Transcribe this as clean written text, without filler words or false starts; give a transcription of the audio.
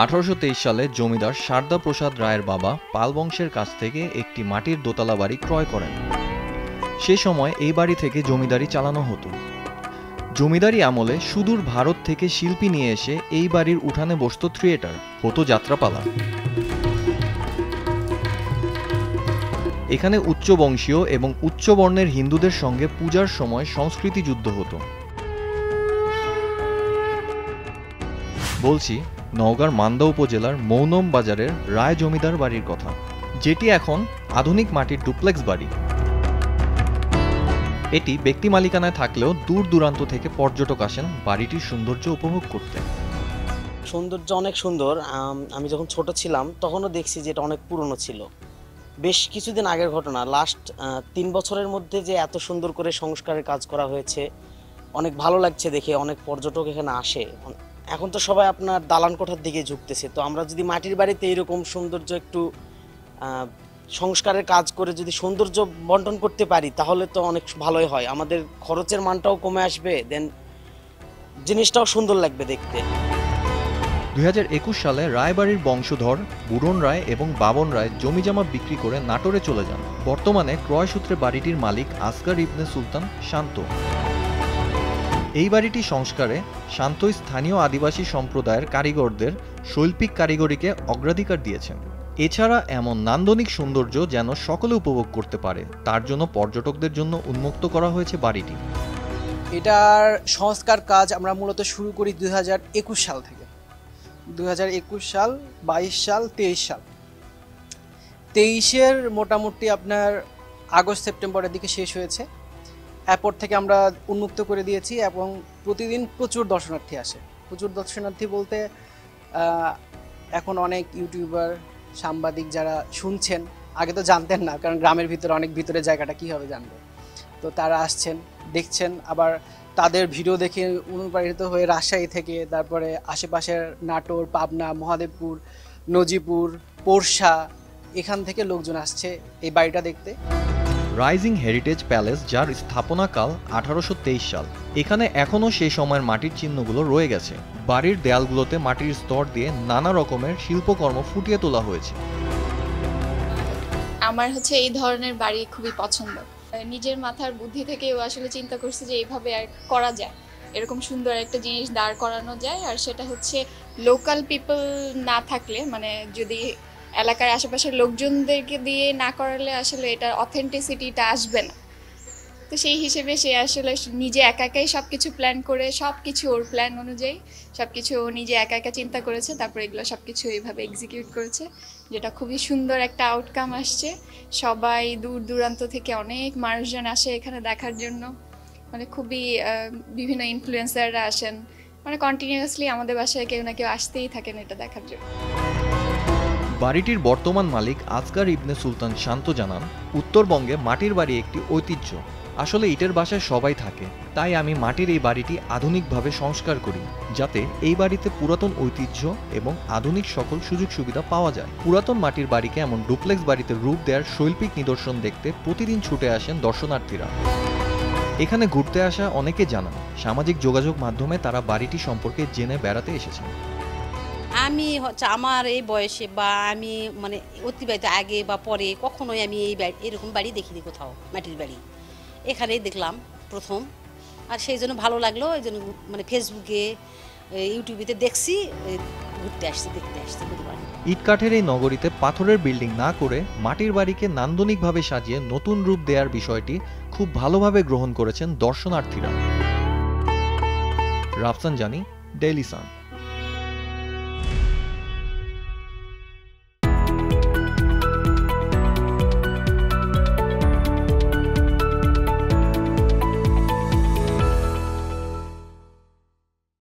1823 সালে জমিদার শারদা প্রসাদ রায়ের বাবা পাল বংশের কাছ থেকে একটি মাটির দোতলা বাড়ি ক্রয় করেন। সে সময় এই বাড়ি থেকে জমিদারি চালানো হতো। জমিদারি আমলে সুদূর ভারত থেকে শিল্পী নিয়ে এসে এই বাড়ির উঠানে বসত থিয়েটার, হতো যাত্রাপালা। এখানে উচ্চবংশীয় এবং উচ্চবর্ণের হিন্দুদের সঙ্গে পূজার সময় সংস্কৃতি যুদ্ধ হতো। বলছি নওগাঁর মান্দা উপজেলার মৌনম বাজারের রায় জমিদার বাড়ির কথা, যেটি এখন আধুনিক মাটির ডুপ্লেক্স বাড়ি। এটি ব্যক্তি মালিকানায় থাকলেও দূর দূরান্ত থেকে পর্যটক আসেন বাড়িটির সৌন্দর্য উপভোগ করতে। সৌন্দর্য অনেক সুন্দর। আমি যখন ছোট ছিলাম তখনও দেখছি যে এটা অনেক পুরনো ছিল। বেশ কিছুদিন আগের ঘটনা, লাস্ট 3 বছরের মধ্যে যে এত সুন্দর করে সংস্কারের কাজ করা হয়েছে, অনেক ভালো লাগছে দেখে। অনেক পর্যটক এখানে আসে। এখন তো সবাই আপনার দালান কোঠার দিকে ঝুঁকতেছে, তো আমরা যদি মাটির বাড়িতে এরকম সৌন্দর্য একটু সংস্কারের কাজ করে যদি সৌন্দর্য বন্টন করতে পারি তাহলে তো অনেক ভালোই হয়। আমাদের খরচের মানটাও কমে আসবে, দেন জিনিসটাও সুন্দর লাগবে দেখতে। 2021 সালে রায়বাড়ির বংশধর বুড়ন রায় এবং বাবন রায় জমিজমা বিক্রি করে নাটোরে চলে যান। বর্তমানে ক্রয়সূত্রে বাড়িটির মালিক আসগার ইবনে সুলতান শান্ত। এই বাড়িটি সংস্কারে শান্ত স্থানীয় আদিবাসী সম্প্রদায়ের কারিগরদের শৈল্পিক কারিগরিকে অগ্রাধিকার দিয়েছেন। এছাড়া এমন নান্দনিক সৌন্দর্য যেন সকলে উপভোগ করতে পারে তার জন্য পর্যটকদের জন্য উন্মুক্ত করা হয়েছে বাড়িটি। এটার সংস্কার কাজ আমরা মূলত শুরু করি 2021 সাল থেকে। 2021 সাল, 22 সাল, 23 সাল। 23-এর মোটামুটি আপনার আগস্ট সেপ্টেম্বরের দিকে শেষ হয়েছে। এরপর থেকে আমরা উন্মুক্ত করে দিয়েছি এবং প্রতিদিন প্রচুর দর্শনার্থী আসে। প্রচুর দর্শনার্থী বলতে এখন অনেক ইউটিউবার, সাংবাদিক যারা শুনছেন, আগে তো জানতেন না, কারণ গ্রামের ভিতরে অনেক ভিতরে জায়গাটা কীভাবে জানবে, তো তারা আসছেন, দেখছেন। আবার তাদের ভিডিও দেখে অনুপ্রাণিত হয়ে রাজশাহী থেকে, তারপরে আশেপাশের নাটোর, পাবনা, মহাদেবপুর, নজিপুর, পোরশা, এখান থেকে লোকজন আসছে এই বাড়িটা দেখতে। রাইজিং হেরিটেজ প্যালেস, যার স্থাপনাকাল 1823 সাল। এখানে এখনও সেই সময়ের মাটির চিহ্নগুলো রয়ে গেছে। বাড়ির দেয়ালগুলোতে মাটির স্তর দিয়ে নানা রকমের শিল্পকর্ম ফুটিয়ে তোলা হয়েছে। আমার এই ধরনের বাড়ি খুবই পছন্দ। নিজের মাথার বুদ্ধি থেকেও আসলে চিন্তা করছি যে এইভাবে আর করা যায়, এরকম সুন্দর একটা জিনিস দাঁড় করানো যায়। আর সেটা লোকাল পিপল না থাকলে, মানে যদি এলাকার আশেপাশের লোকজনদেরকে দিয়ে না করালে আসলে এটার অথেন্টিসিটিটা আসবে না। তো সেই হিসেবে সে আসলে নিজে একা একাই সব কিছু প্ল্যান করে, সব কিছু ওর প্ল্যান অনুযায়ী সব কিছু ও নিজে একা একা চিন্তা করেছে, তারপরে এগুলো সব কিছু এইভাবে এক্সিকিউট করেছে, যেটা খুবই সুন্দর একটা আউটকাম আসছে। সবাই দূর দূরান্ত থেকে অনেক মানুষজন আসে এখানে দেখার জন্য। মানে খুবই বিভিন্ন ইনফ্লুয়েন্সাররা আসেন, মানে কন্টিনিউয়াসলি আমাদের বাসায় কেউ না কেউ আসতেই থাকেন এটা দেখার জন্য। বাড়িটির বর্তমান মালিক আসগার ইবনে সুলতান শান্ত জানান, উত্তরবঙ্গে মাটির বাড়ি একটি ঐতিহ্য। আসলে ইটের বাসায় সবাই থাকে, তাই আমি মাটির এই বাড়িটি আধুনিকভাবে সংস্কার করি, যাতে এই বাড়িতে পুরাতন ঐতিহ্য এবং আধুনিক সকল সুযোগ সুবিধা পাওয়া যায়। পুরাতন মাটির বাড়িকে এমন ডুপ্লেক্স বাড়িতে রূপ দেওয়ার শৈল্পিক নিদর্শন দেখতে প্রতিদিন ছুটে আসেন দর্শনার্থীরা। এখানে ঘুরতে আসা অনেকে জানান, সামাজিক যোগাযোগ মাধ্যমে তারা বাড়িটি সম্পর্কে জেনে বেড়াতে এসেছেন। আমি আমার এই বয়সে বা আমি মানে অতিবাহিত আগে বা পরে কখনোই আমি এরকম বাড়ি দেখিনি কোথাও, মাটির বাড়ি। এখানেই দেখলাম প্রথম, আর সেই জন্য ভালো লাগলো। এই জন্য মানে ফেসবুকে, ইউটিউবেতে দেখছি, ঘুরতে আসছি, দেখতে আসছি। ইটকাঠের এই নগরীতে পাথরের বিল্ডিং না করে মাটির বাড়িকে নান্দনিকভাবে সাজিয়ে নতুন রূপ দেওয়ার বিষয়টি খুব ভালোভাবে গ্রহণ করেছেন দর্শনার্থীরা। রাফসান জানি, ডেইলি সান।